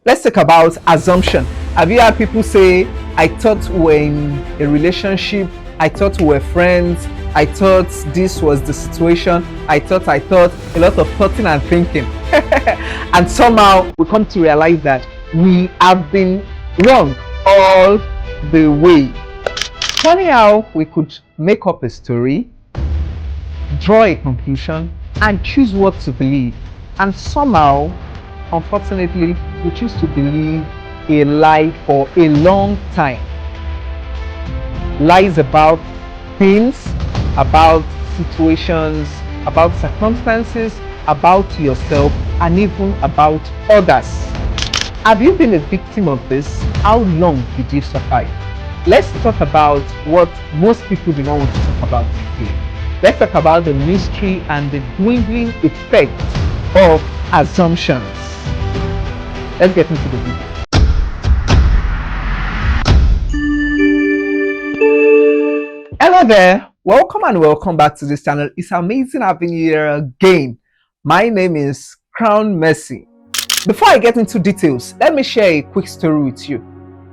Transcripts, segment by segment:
Let's talk about assumption. Have you heard people say, I thought we were in a relationship, I thought we were friends, I thought this was the situation, I thought, a lot of thoughting and thinking. And somehow we come to realize that we have been wrong all the way. Funny how we could make up a story, draw a conclusion, and choose what to believe. And somehow, unfortunately, we choose to believe a lie for a long time. Lies about things, about situations, about circumstances, about yourself, and even about others. Have you been a victim of this? How long did you survive? Let's talk about what most people do not want to talk about today. Let's talk about the mystery and the dwindling effect of assumptions. Let's get into the video. Hello there, welcome and welcome back to this channel. It's amazing having you here again. My name is Crown Mercy. Before I get into details, let me share a quick story with you.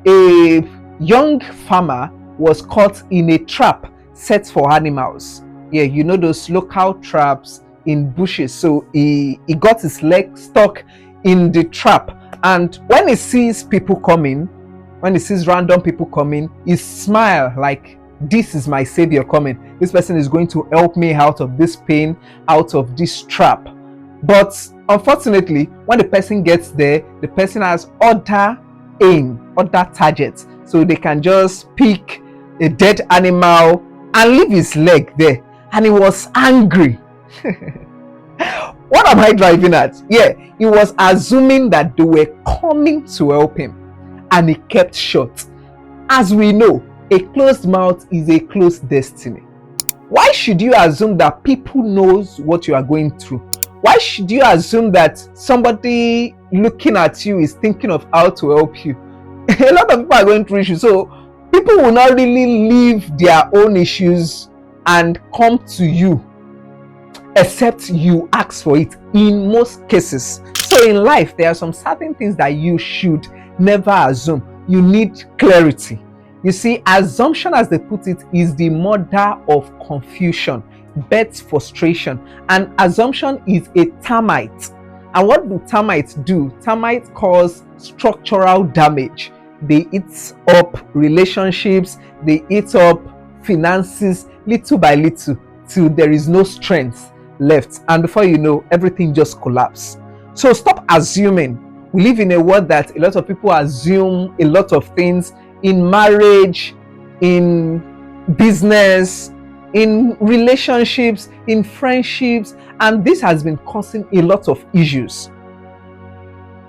A young farmer was caught in a trap set for animals. Yeah, you know those local traps in bushes. So he got his leg stuck in the trap, and when he sees people coming, when he sees random people coming, he smiles like, this is my savior coming. This person is going to help me out of this pain, out of this trap. But unfortunately, when the person gets there, the person has other aim, other targets. So they can just pick a dead animal and leave his leg there. And he was angry. What am I driving at? Yeah, he was assuming that they were coming to help him, and he kept shut. As we know, a closed mouth is a closed destiny. Why should you assume that people knows what you are going through? Why should you assume that somebody looking at you is thinking of how to help you? A lot of people are going through issues, so people will not really leave their own issues and come to you except you ask for it in most cases. So in life, there are some certain things that you should never assume. You need clarity. You see, assumption, as they put it, is the mother of confusion, births frustration, and assumption is a termite. And what do termites do? Termites cause structural damage. They eat up relationships, they eat up finances little by little till there is no strength left, and before you know, everything just collapses. So stop assuming. We live in a world that a lot of people assume a lot of things in marriage, in business, in relationships, in friendships, and this has been causing a lot of issues.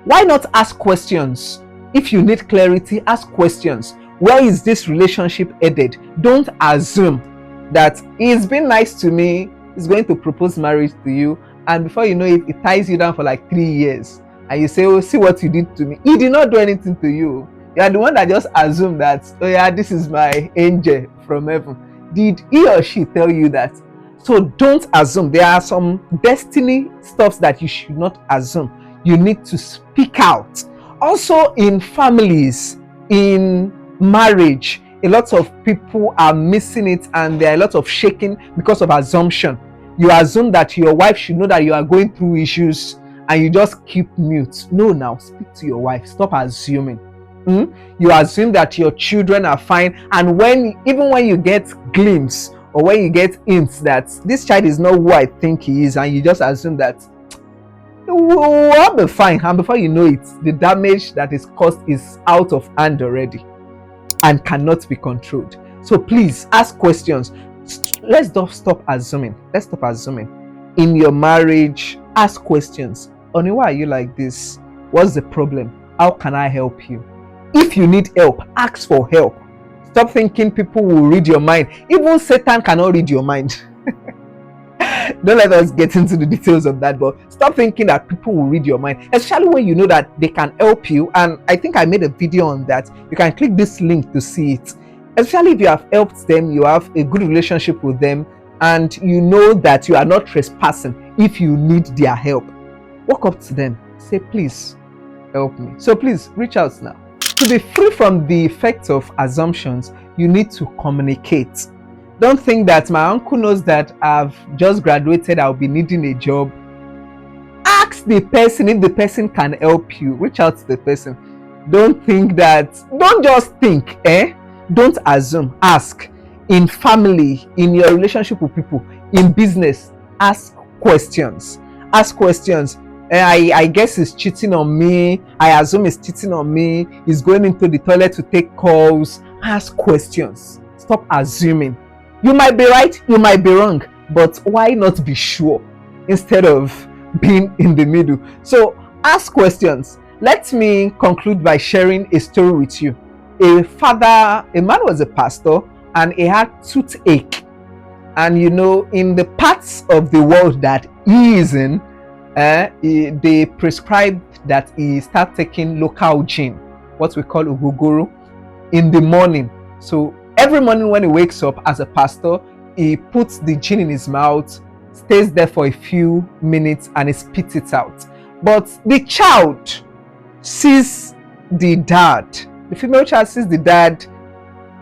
Why not ask questions? If you need clarity, ask questions. Where is this relationship headed? Don't assume that he's been nice to me, he's going to propose marriage to you, and before you know it, it ties you down for like 3 years, and you say, oh, see what you did to me. He did not do anything to you. You are the one that just assumed that, oh yeah, this is my angel from heaven. Did he or she tell you that? So don't assume. There are some destiny stuffs that you should not assume. You need to speak out. Also in families, in marriage, a lot of people are missing it, and there are a lot of shaking because of assumption. You assume that your wife should know that you are going through issues, and you just keep mute. No, now speak to your wife. Stop assuming. You assume that your children are fine, and even when you get glimpse or when you get hints that this child is not who I think he is, and you just assume that we'll be fine, and before you know it, the damage that is caused is out of hand already and cannot be controlled. So please ask questions. Let's stop assuming. Let's stop assuming. In your marriage, ask questions. Honey, why are you like this? What's the problem? How can I help you? If you need help, ask for help. Stop thinking people will read your mind. Even Satan cannot read your mind. Don't let us get into the details of that, but stop thinking that people will read your mind, especially when you know that they can help you. And I think I made a video on that. You can click this link to see it. Especially if you have helped them, you have a good relationship with them, and you know that you are not trespassing. If you need their help, walk up to them, say, please, help me. So please reach out now. To be free from the effects of assumptions, you need to communicate. Don't think that my uncle knows that I've just graduated, I'll be needing a job. Ask the person if the person can help you. Reach out to the person. Don't just think, don't assume. Ask. In family, in your relationship with people, in business, ask questions. Ask questions. I guess he's cheating on me. I assume he's cheating on me. He's going into the toilet to take calls. Ask questions. Stop assuming. You might be right, you might be wrong, but why not be sure instead of being in the middle? So ask questions. Let me conclude by sharing a story with you. A man was a pastor, and he had toothache. And in the parts of the world that he is in, they prescribed that he start taking local gin, what we call uguguru, in the morning. So every morning when he wakes up as a pastor, he puts the gin in his mouth, stays there for a few minutes, and he spits it out. But the child sees the female child sees the dad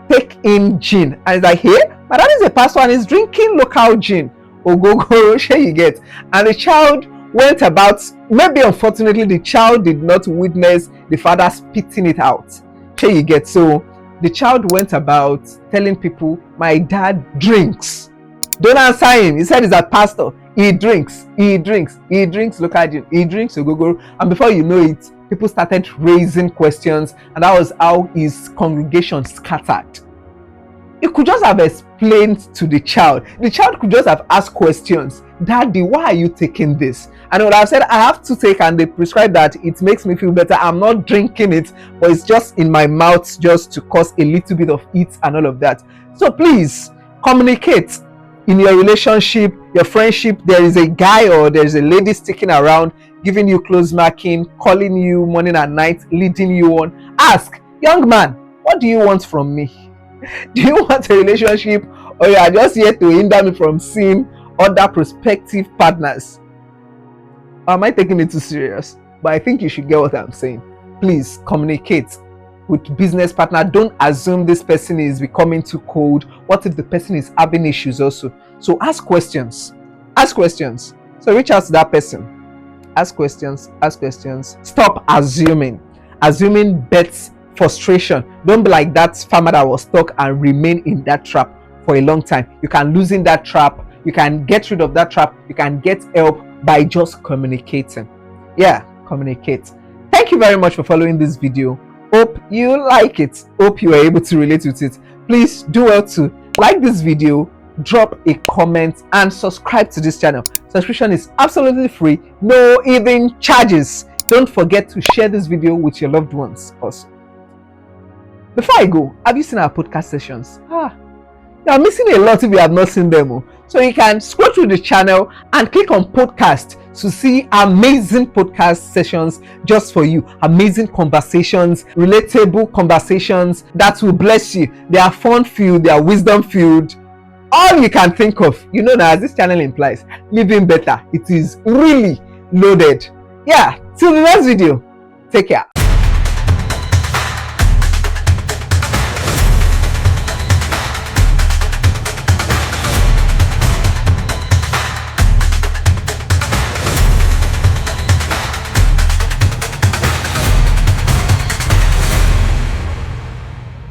take in gin, and is like, hey, my dad is a pastor and he's drinking local gin, ogogoro, share you get. And the child went about, maybe unfortunately the child did not witness the father spitting it out, share you get. So the child went about telling people, my dad drinks. Don't answer him. He said he's a pastor. He drinks local gin, he drinks ogogoro. And before you know it, people started raising questions, and that was how his congregation scattered. He could just have explained to the child. The child could just have asked questions. Daddy, why are you taking this? And he would have said, I have to take, and they prescribed that it makes me feel better. I'm not drinking it, but it's just in my mouth just to cause a little bit of heat and all of that. So please communicate. In your relationship, your friendship, there is a guy or there is a lady sticking around, giving you close marking, calling you morning and night, leading you on. Ask, young man, what do you want from me? Do you want a relationship, or you are just here to hinder me from seeing other prospective partners? Or am I taking it too serious? But I think you should get what I'm saying. Please communicate with business partner. Don't assume this person is becoming too cold. What if the person is having issues also? So ask questions. So reach out to that person. Ask questions. Stop assuming. Assuming bets frustration. Don't be like that farmer that was stuck and remain in that trap for a long time. You can loosen that trap. You can get rid of that trap. You can get help by just communicating. Communicate. Thank you very much for following this video. Hope you like it. Hope you are able to relate with it. Please do well to like this video, drop a comment, and subscribe to this channel. Subscription is absolutely free, no hidden charges. Don't forget to share this video with your loved ones also. Before I go, have you seen our podcast sessions? You are missing a lot if you have not seen them. So you can scroll through the channel and click on podcast to see amazing podcast sessions just for you. Amazing conversations, relatable conversations that will bless you. They are fun filled, they are wisdom filled. All you can think of, now, as this channel implies, living better. It is really loaded. Till the next video. Take care.